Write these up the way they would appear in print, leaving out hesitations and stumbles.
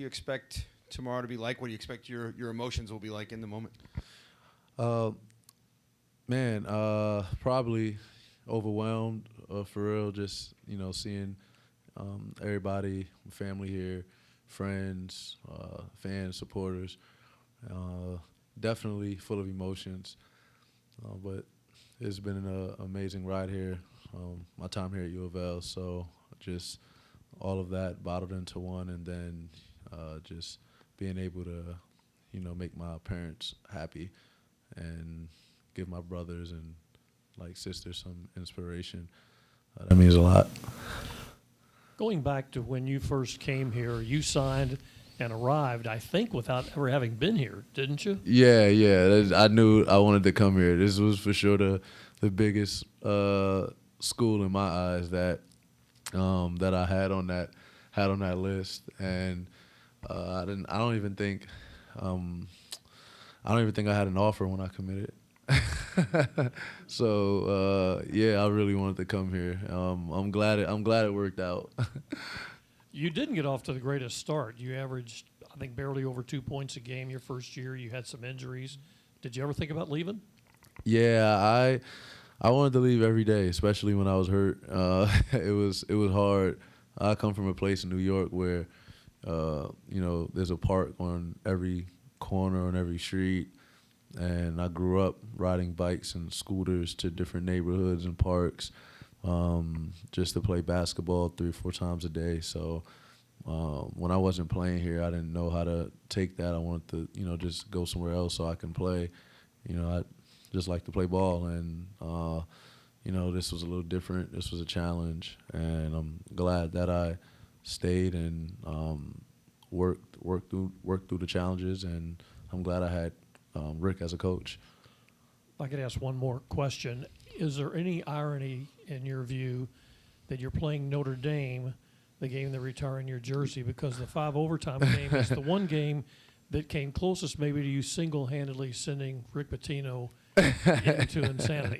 you expect tomorrow to be like? What do you expect your emotions will be like in the moment? Uh, Man, probably overwhelmed for real. Just seeing everybody, family here, friends, fans, supporters. Uh, Definitely full of emotions, but it's been an amazing ride here. My time here at U of L, so just all of that bottled into one, and then just being able to, make my parents happy and give my brothers and like sisters some inspiration. That means a lot. Going back to when you first came here, you signed and arrived, I think, without ever having been here, didn't you? Yeah, yeah. I knew I wanted to come here. This was for sure the biggest school in my eyes that I had on that list, and I didn't. Um, I don't even think I had an offer when I committed. So yeah, I really wanted to come here. I'm glad it worked out. You didn't get off to the greatest start. You averaged, I think, barely over 2 points a game your first year. You had some injuries. Did you ever think about leaving? Yeah, I wanted to leave every day, especially when I was hurt. It was hard. I come from a place in New York where there's a park on every corner on every street, and I grew up riding bikes and scooters to different neighborhoods and parks, just to play basketball 3 or 4 times a day. So when I wasn't playing here, I didn't know how to take that. I wanted to, just go somewhere else so I can play. I just like to play ball, and this was a little different. This was a challenge, and I'm glad that I stayed and worked through the challenges, and I'm glad I had Rick as a coach. If I could ask one more question, is there any irony in your view that you're playing Notre Dame, the game they're retiring your jersey, because the 5 overtime game is the one game that came closest maybe to you single-handedly sending Rick Pitino into insanity?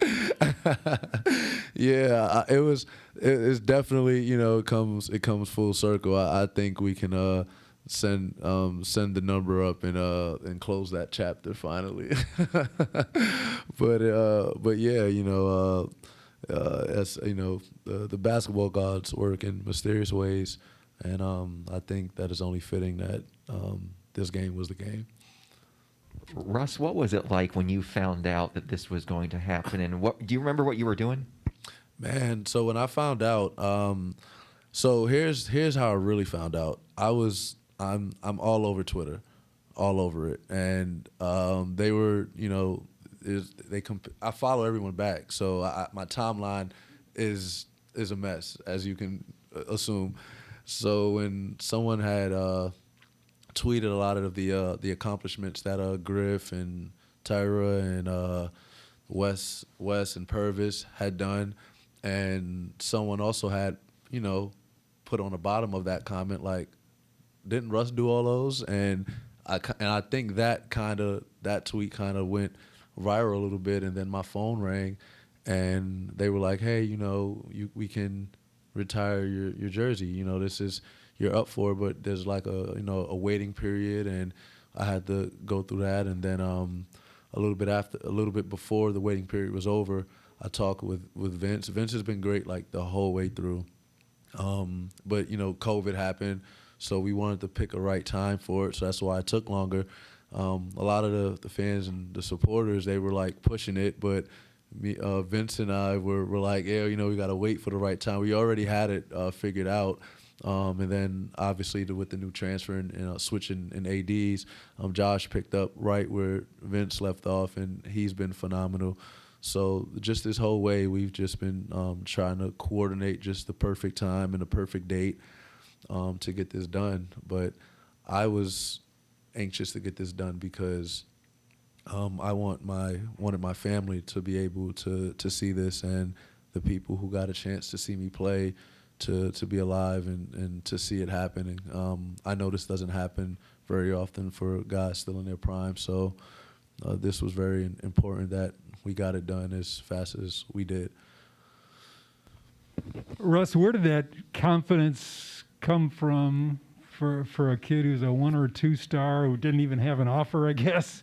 Yeah, it's definitely it comes full circle. I think we can send the number up and close that chapter finally. But yeah, as the basketball gods work in mysterious ways, and I think that it's only fitting that this game was the game. Russ, what was it like when you found out that this was going to happen? And what do you remember what you were doing? Man, so when I found out, so here's how I really found out. I'm all over Twitter, all over it, and they were I follow everyone back, so my timeline is a mess, as you can assume. So when someone had tweeted a lot of the accomplishments that Griff and Tyra and Wes and Purvis had done, and someone also had put on the bottom of that comment like, didn't Russ do all those? And I think that tweet kind of went viral a little bit, and then my phone rang, and they were like, hey, we can retire your jersey. This is, you're up for it, but there's like a waiting period, and I had to go through that, and then a little bit before the waiting period was over, I talked with Vince. Vince has been great like the whole way through, but COVID happened, so we wanted to pick a right time for it, so that's why it took longer. A lot of the fans and the supporters, they were like pushing it, but Vince and I were like, yeah, we got to wait for the right time. We already had it figured out. And then obviously with the new transfer and switching in ADs, Josh picked up right where Vince left off, and he's been phenomenal. So just this whole way, we've just been trying to coordinate just the perfect time and the perfect date to get this done. But I was anxious to get this done because I wanted my family to be able to see this, and the people who got a chance to see me play to be alive and to see it happen. And I know this doesn't happen very often for guys still in their prime, so this was very important that we got it done as fast as we did. Russ, where did that confidence come from for a kid who's a 1 or 2 star who didn't even have an offer, I guess,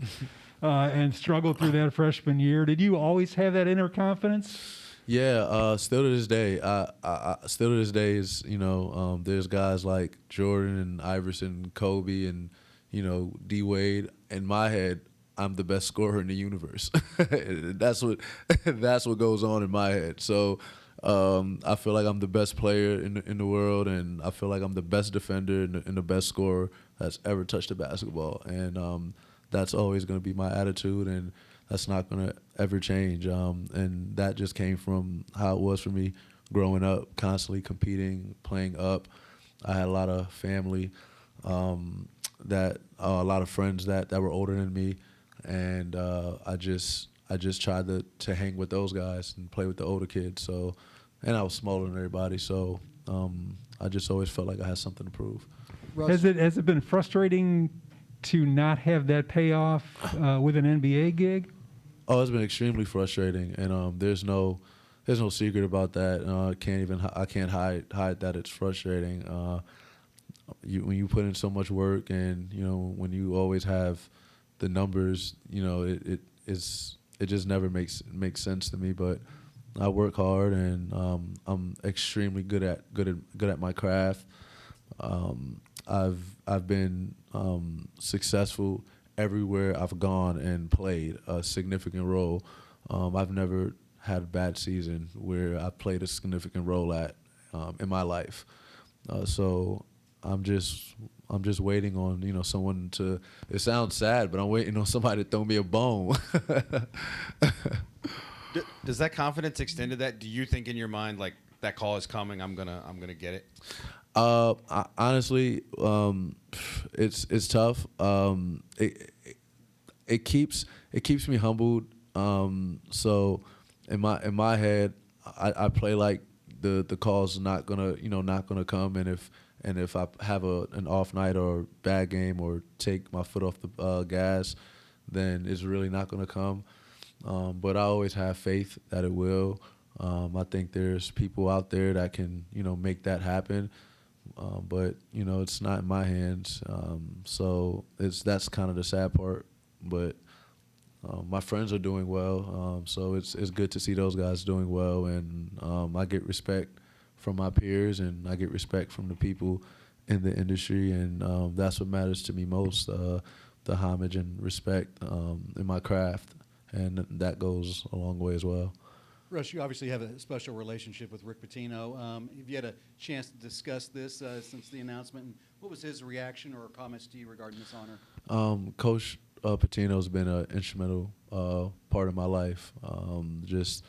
and struggled through that freshman year. Did you always have that inner confidence? Yeah, still to this day, still to this day is there's guys like Jordan and Iverson, Kobe, and D Wade. In my head, I'm the best scorer in the universe. that's what goes on in my head. So I feel like I'm the best player in the world, and I feel like I'm the best defender and the best scorer that's ever touched a basketball. And that's always going to be my attitude, and that's not going to ever change. And that just came from how it was for me growing up, constantly competing, playing up. I had a lot of family, a lot of friends that were older than me, and I just tried to hang with those guys and play with the older kids. So, and I was smaller than everybody, so I just always felt like I had something to prove. Has it been frustrating to not have that payoff with an NBA gig? Oh, it's been extremely frustrating, and there's no secret about that. I can't hide that it's frustrating. When you put in so much work, and when you always have the numbers, it just never makes sense to me. But I work hard, and I'm extremely good at my craft. I've been successful everywhere I've gone and played a significant role. I've never had a bad season where I played a significant role in my life. So I'm just waiting on someone to. It sounds sad, but I'm waiting on somebody to throw me a bone. Does that confidence extend to that? Do you think in your mind like that call is coming? I'm gonna get it. Honestly, it's tough. It keeps me humbled. So in my head, I play like the call's not gonna come, and if I have an off night or bad game or take my foot off the gas, then it's really not gonna come. But I always have faith that it will. I think there's people out there that can make that happen. But it's not in my hands. So that's kind of the sad part. But my friends are doing well. So it's good to see those guys doing well, and I get respect from my peers, and I get respect from the people in the industry, and that's what matters to me most: the homage and respect in my craft, and that goes a long way as well. Russ, you obviously have a special relationship with Rick Pitino. Have you had a chance to discuss this since the announcement? And what was his reaction or comments to you regarding this honor? Coach Pitino's been an instrumental part of my life. Just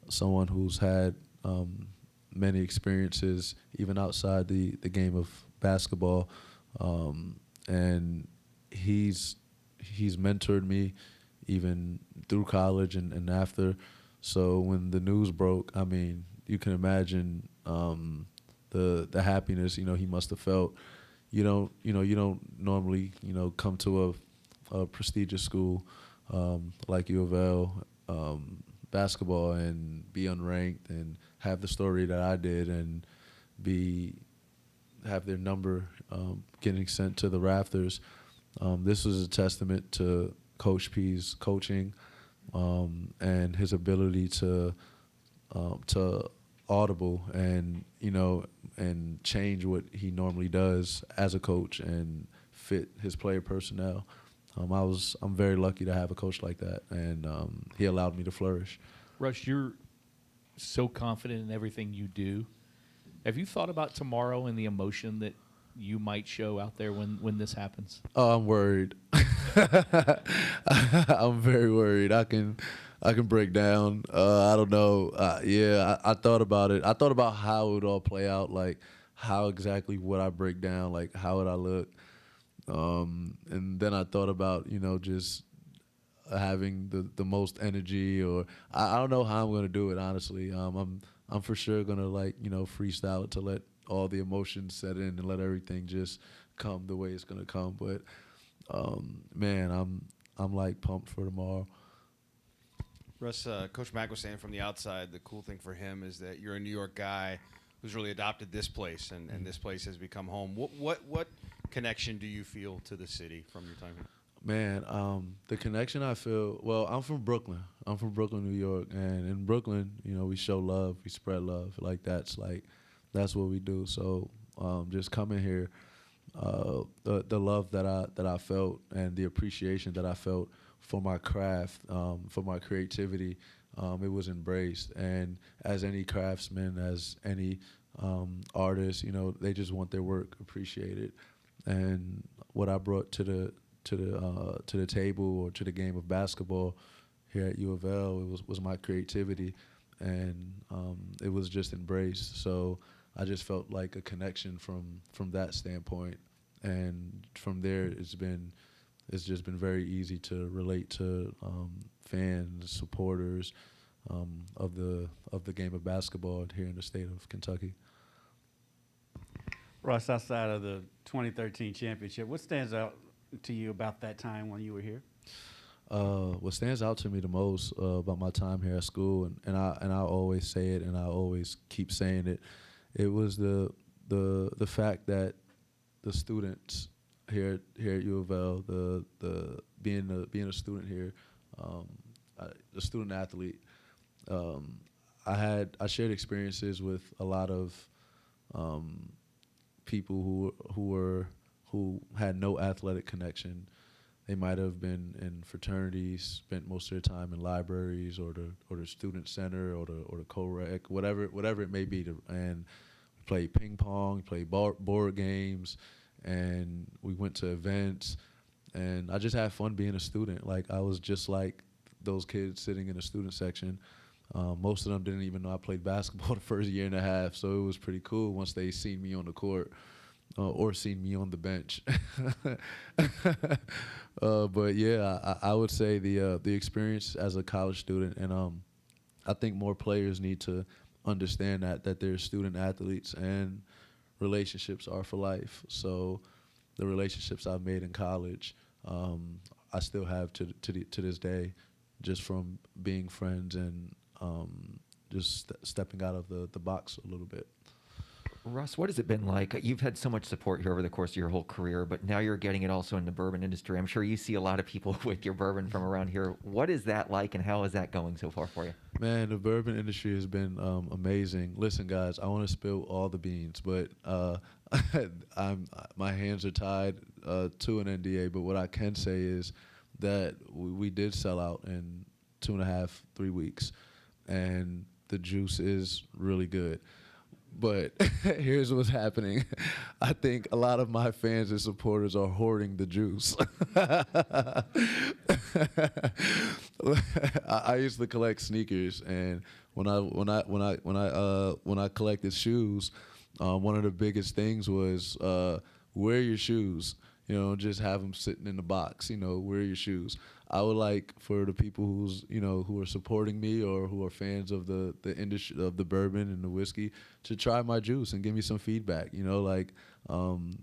someone who's had many experiences, even outside the game of basketball, and he's mentored me even through college and after. So when the news broke, I mean, you can imagine the happiness he must have felt. You don't normally come to a prestigious school like U of L basketball and be unranked and have the story that I did and have their number getting sent to the rafters. This was a testament to Coach P's coaching. And his ability to audible and and change what he normally does as a coach and fit his player personnel. I'm very lucky to have a coach like that, and he allowed me to flourish. Russ, you're so confident in everything you do. Have you thought about tomorrow and the emotion that you might show out there when this happens? Oh, I'm worried. I'm very worried. I can break down. I don't know. I thought about it. I thought about how it would all play out. Like how exactly would I break down? Like how would I look? And then I thought about just having the most energy, or I don't know how I'm gonna do it. Honestly, I'm for sure gonna freestyle it to let all the emotions set in and let everything just come the way it's gonna come. But man, I'm like pumped for tomorrow. Russ, Coach Mack was saying from the outside, the cool thing for him is that you're a New York guy who's really adopted this place, and this place has become home. What connection do you feel to the city from your time here? Man, the connection I feel. Well, I'm from Brooklyn. I'm from Brooklyn, New York, and in Brooklyn, we show love, we spread love. That's what we do. So, just coming here, the love that I felt and the appreciation that I felt for my craft, for my creativity, it was embraced. And as any craftsman, as any artist, they just want their work appreciated. And what I brought to the table or to the game of basketball here at U of L, was my creativity, and it was just embraced. So I just felt like a connection from that standpoint, and from there it's just been very easy to relate to fans, supporters of the game of basketball here in the state of Kentucky. Russ, outside of the 2013 championship, what stands out to you about that time when you were here? What stands out to me the most about my time here at school, and I always say it, and I always keep saying it, it was the fact that the students here at U of L, the being a student here, a student athlete, I shared experiences with a lot of people who had no athletic connection. They might have been in fraternities, spent most of their time in libraries or the student center or the co-rec, whatever it may be. And we played ping pong, played board games, and we went to events. And I just had fun being a student. Like, I was just like those kids sitting in the student section. Most of them didn't even know I played basketball the first year and a half, so it was pretty cool once they seen me on the court. Or seen me on the bench. But yeah, I would say the experience as a college student, and I think more players need to understand that they're student athletes and relationships are for life. So the relationships I've made in college, I still have to this day, just from being friends and just stepping out of the box a little bit. Russ, what has it been like? You've had so much support here over the course of your whole career, but now you're getting it also in the bourbon industry. I'm sure you see a lot of people with your bourbon from around here. What is that like, and how is that going so far for you? Man, the bourbon industry has been amazing. Listen, guys, I want to spill all the beans, but my hands are tied to an NDA. But what I can say is that we did sell out in 2.5, 3 weeks, and the juice is really good. But here's what's happening. I think a lot of my fans and supporters are hoarding the juice. I used to collect sneakers, and when I collected shoes, one of the biggest things was wear your shoes. Just have them sitting in the box. Wear your shoes. I would like for the people who are supporting me or who are fans of the industry of the bourbon and the whiskey to try my juice and give me some feedback.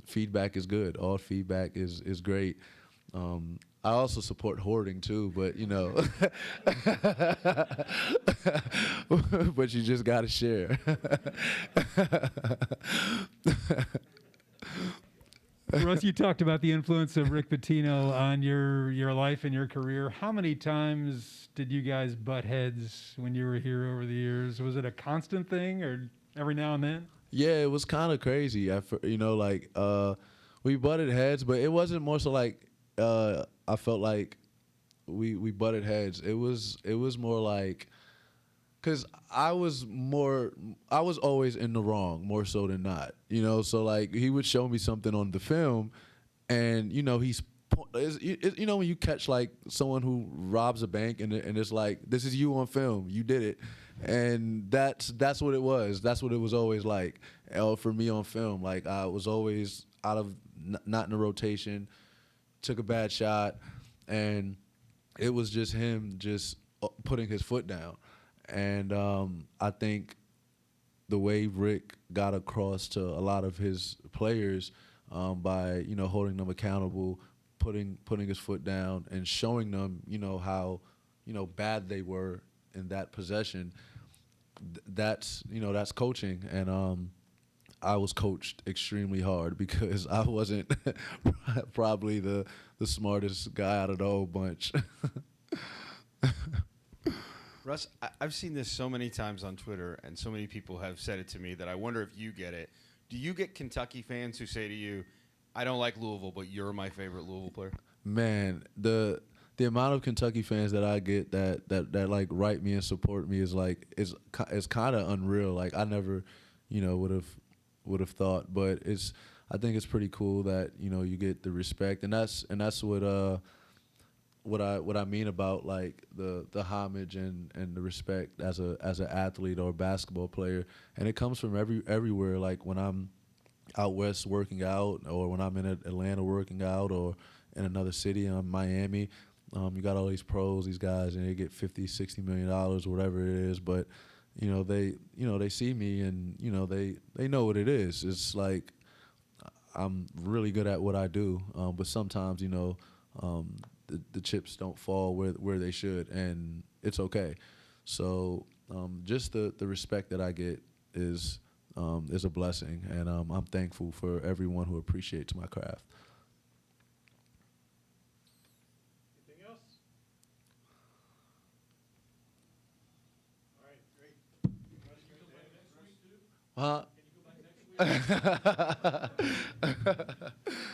Feedback is good. All feedback is great. I also support hoarding too, but but you just gotta share. Russ, you talked about the influence of Rick Pitino on your life and your career. How many times did you guys butt heads when you were here over the years? Was it a constant thing, or every now and then? Yeah, it was kind of crazy. We butted heads, but it wasn't more so like I felt like we butted heads. It was more like, because I was always in the wrong more so than not, so like he would show me something on the film, and when you catch like someone who robs a bank and it's like, this is you on film, you did it, and that's what it was. That's what it was always like for me on film. Like, I was always out of not in the rotation, took a bad shot, and it was just him just putting his foot down. And I think the way Rick got across to a lot of his players by holding them accountable, putting his foot down, and showing them how bad they were in that possession. That's coaching, and I was coached extremely hard because I wasn't probably the smartest guy out of the whole bunch. Russ, I've seen this so many times on Twitter, and so many people have said it to me that I wonder if you get it. Do you get Kentucky fans who say to you, "I don't like Louisville, but you're my favorite Louisville player"? Man, the amount of Kentucky fans that I get that like write me and support me is like is kind of unreal. Like I never, would have thought, but I think it's pretty cool that you get the respect, and that's what I mean about like the homage and the respect as an athlete or a basketball player, and it comes from everywhere. Like when I'm out west working out, or when I'm in Atlanta working out, or in another city, in Miami, you got all these pros, these guys, and they get $50-60 million, whatever it is, but they see me, and they know what it is. It's like I'm really good at what I do, but sometimes the chips don't fall where they should, and it's okay. So just the respect that I get is a blessing, and I'm thankful for everyone who appreciates my craft. Anything else? All right, great. Russ, can you come back next week too? Huh? Can you go back next week?